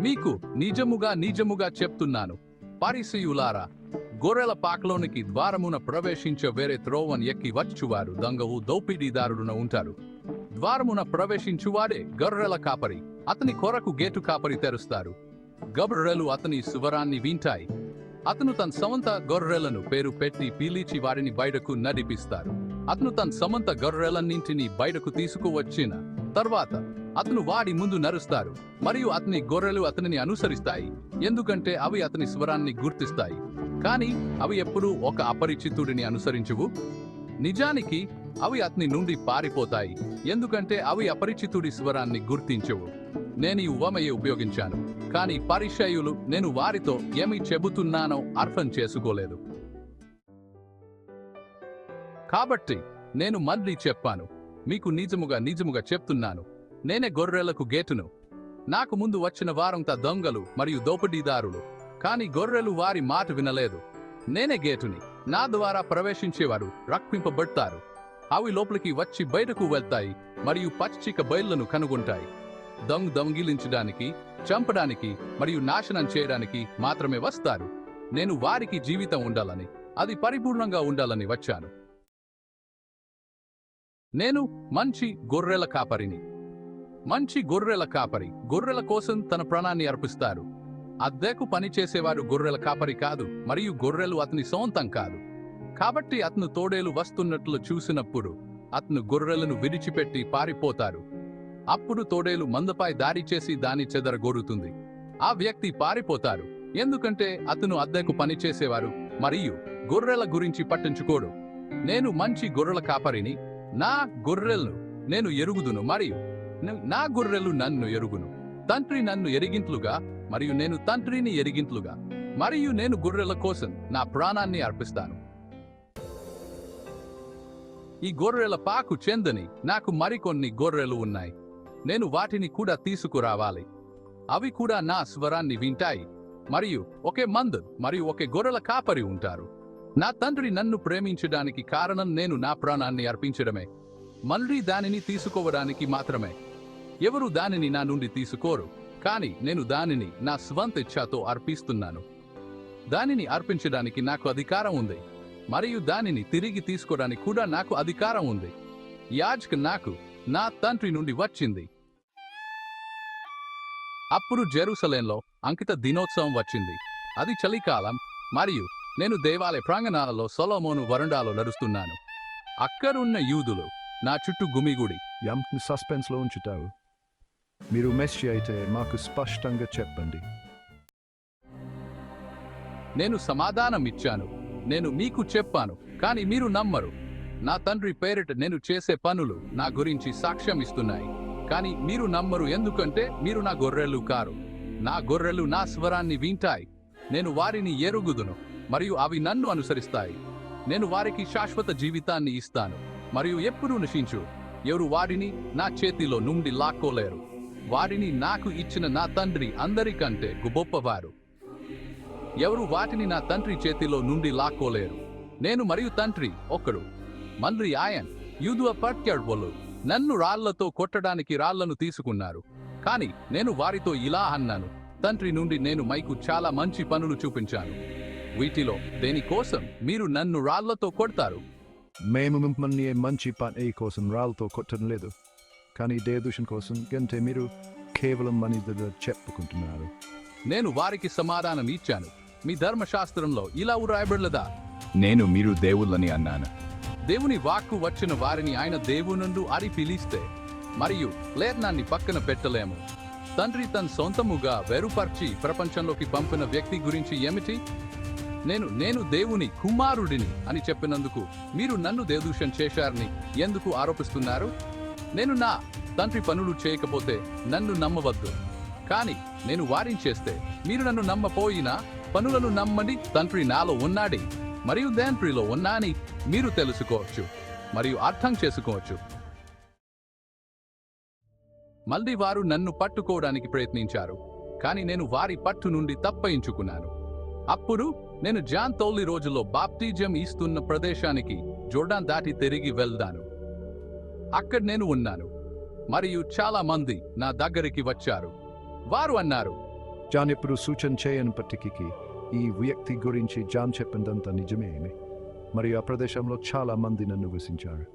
మీకు నిజముగా చెప్తున్నాను, పరిసయ్యులారా, గొర్రెల పాకలోనికి ద్వారమున ప్రవేశించ వేరే త్రోవను ఎక్కి వచ్చువారు దొంగవు దోపిడీదారుడున ఉంటారు. ద్వారమున ప్రవేశించువాడే గొర్రెల కాపరి. అతని కొరకు గేటు కాపరి తెరుస్తారు. గొర్రెలు అతని స్వరాన్ని వింటాయి. అతను తన సమంత గొర్రెలను పేరు పెట్టి పిలిచి వారిని బయటకు నడిపిస్తారు. అతను తన సమంత గొర్రెలన్నింటినీ బయటకు తీసుకువచ్చిన తర్వాత అతను వాడి ముందు నరుస్తారు, మరియు అతని గొర్రెలు అతనిని అనుసరిస్తాయి, ఎందుకంటే అవి అతని స్వరాన్ని గుర్తిస్తాయి. కానీ అవి ఎప్పుడూ ఒక అపరిచితుడిని అనుసరించువు. నిజానికి అవి అతని నుండి పారిపోతాయి, ఎందుకంటే అవి అపరిచితుడి స్వరాన్ని గుర్తించవు. నేను ఈ ఉపమయ ఉపయోగించాను, కానీ పరిసయ్యులు నేను వారితో ఏమి చెబుతున్నానో అర్థం చేసుకోలేదు. కాబట్టి నేను మళ్ళీ చెప్పాను, మీకు నిజముగా చెప్తున్నాను, నేనే గొర్రెలకు గేటును. నాకు ముందు వచ్చిన వారంతా దొంగలు మరియు దోపిడీదారులు, కాని గొర్రెలు వారి మాట వినలేదు. నేనే గేటుని. నా ద్వారా ప్రవేశించేవారు రక్షింపబడతారు. అవి లోపలికి వచ్చి బయటకు వెళ్తాయి మరియు పచ్చిక బయళ్లను కనుగొంటాయి. దొంగిలించడానికి, చంపడానికి మరియు నాశనం చేయడానికి మాత్రమే వస్తారు. నేను వారికి జీవితం ఉండాలని, అది పరిపూర్ణంగా ఉండాలని వచ్చాను. నేను మంచి గొర్రెల కాపరిని. మంచి గొర్రెల కాపరి గొర్రెల కోసం తన ప్రాణాన్ని అర్పిస్తారు. అద్దెకు పనిచేసేవాడు గొర్రెల కాపరి కాదు, మరియు గొర్రెలు అతని సొంతం కాదు. కాబట్టి అతను తోడేలు వస్తున్నట్లు చూసినప్పుడు అతను గొర్రెలను విడిచిపెట్టి పారిపోతారు. అప్పుడు తోడేలు మందపై దాడి చేసి దాని చెదరగొడుతుంది. ఆ వ్యక్తి పారిపోతారు, ఎందుకంటే అతను అద్దెకు పనిచేసేవారు మరియు గొర్రెల గురించి పట్టించుకోడు. నేను మంచి గొర్రెల కాపరిని. నా గొర్రెలను నేను ఎరుగుదును మరియు నా గొర్రెలు నన్ను ఎరుగును. తండ్రి నన్ను ఎరిగింట్లుగా మరియు నేను తండ్రిని ఎరిగింట్లుగా, మరియు నేను గొర్రెల కోసం నా ప్రాణాన్ని అర్పిస్తాను. ఈ గొర్రెల పాకు చెందని నాకు మరికొన్ని గొర్రెలు ఉన్నాయి. నేను వాటిని కూడా తీసుకురావాలి. అవి కూడా నా స్వరాన్ని వింటాయి, మరియు ఒకే మంద మరియు ఒకే గొర్రెల కాపరి ఉంటారు. నా తండ్రి నన్ను ప్రేమించడానికి కారణం నేను నా ప్రాణాన్ని అర్పించడమే, మళ్ళీ దానిని తీసుకోవడానికి మాత్రమే. ఎవరు దానిని నా నుండి తీసుకోరు, కానీ నేను దానిని నా స్వంత ఇచ్ఛతో అర్పిస్తున్నాను. దానిని అర్పించడానికి నాకు అధికారం ఉంది, మరియు దానిని తిరిగి తీసుకోవడానికి కూడా నాకు అధికారం ఉంది. యాజక నాకు నా తండ్రి నుండి వచ్చింది. అప్పుడు జెరూసలేంలో అంకిత దినోత్సవం వచ్చింది. అది చలికాలం, మరియు నేను దేవాలయ ప్రాంగణాలలో సొలొమోను వరండాలో నడుస్తున్నాను. అక్కడున్న యూదులు నా చుట్టూ గుమిగూడి, ఎంతని సస్పెన్స్లో ఉంచుతావు? మీరు మెస్సి అయితే మాకు స్పష్టంగా చెప్పండి. నేను సమాధానం ఇచ్చాను, నేను మీకు చెప్పాను, కానీ మీరు నమ్మరు. నా తండ్రి పేరిట నేను చేసే పనులు నా గురించి సాక్ష్యం ఇస్తున్నాయి, కానీ మీరు నమ్మరు, ఎందుకంటే మీరు నా గొర్రెలు కారు. నా గొర్రెలు నా స్వరాన్ని వింటాయి. నేను వారిని ఎరుగుదును, మరియు అవి నన్ను అనుసరిస్తాయి. నేను వారికి శాశ్వత జీవితాన్ని ఇస్తాను, మరియు ఎప్పుడూ నశించు. ఎవరు వారిని నా చేతిలో నుండి లాక్కోలేరు. వారిని నాకు ఇచ్చిన నా తండ్రి అందరికంటే గొప్పవారు. ఎవరు వాటిని నా తండ్రి చేతిలో నుండి లాక్కోలేరు. నేను మరియు తండ్రి ఒక్కడు. మళ్ళీ ఆయన యూదు పట్టాడు. నన్ను రాళ్లతో కొట్టడానికి రాళ్లను తీసుకున్నారు, కానీ నేను వారితో ఇలా అన్నాను, తండ్రి నుండి నేను మీకు చాలా మంచి పనులు చూపించాను. వీటిలో దేనికోసం మీరు నన్ను రాళ్లతో కొడతారు? మేము మిమ్మల్ని మంచి పని కోసం రాళ్ళతో కొట్టడం లేదు, కానీ దేదూషణ కోసం కంటే మీరు కేవలం మనిషిగా చెప్పుకుంటున్నారు. నేను వారికి సమాధానం ఇచ్చాను, మీ ధర్మశాస్త్రంలో ఇలా వ్రాయబడలేదా? నేను మీరు దేవుళ్ళని అన్నాను. దేవుని వాక్కు వచ్చిన వారిని ఆయన దేవునుండు అని పిలిస్తే మరియు లేఖనాన్ని పక్కన పెట్టలేము. తండ్రి తన సొంతముగా వేరుపర్చి ప్రపంచంలోకి పంపిన వ్యక్తి గురించి ఏమిటి? నేను దేవుని కుమారుడిని అని చెప్పినందుకు మీరు నన్ను దేదూషణ చేశారని ఎందుకు ఆరోపిస్తున్నారు? నేను నా తండ్రి పనులు చేయకపోతే నన్ను నమ్మవద్దు, కానీ నేను వారిని చేస్తే మీరు నన్ను నమ్మపోయినా పనులను నమ్మండి. తండ్రి నాలో ఉన్నాడి మరియు తండ్రిలో ఉన్నాని మీరు తెలుసుకోవచ్చు మరియు అర్థం చేసుకోవచ్చు. మళ్ళీ వారు నన్ను పట్టుకోవడానికి ప్రయత్నించారు, కానీ నేను వారి పట్టు నుండి తప్పించుకున్నాను. అప్పుడు నేను జాన్ తొలి రోజుల్లో బాప్టిజం ఇస్తున్న ప్రదేశానికి జోర్డాన్ దాటి తిరిగి వెళ్దాను. అక్కడ నేను ఉన్నాను, మరియు చాలా మంది నా దగ్గరికి వచ్చారు. వారు అన్నారు, జాన్ ఎప్పుడు సూచన చేయనప్పటికీ ఈ వ్యక్తి గురించి జాన్ చెప్పిందంతా నిజమేమి, మరియు ఆ ప్రదేశంలో చాలా మంది నన్ను విసించారు.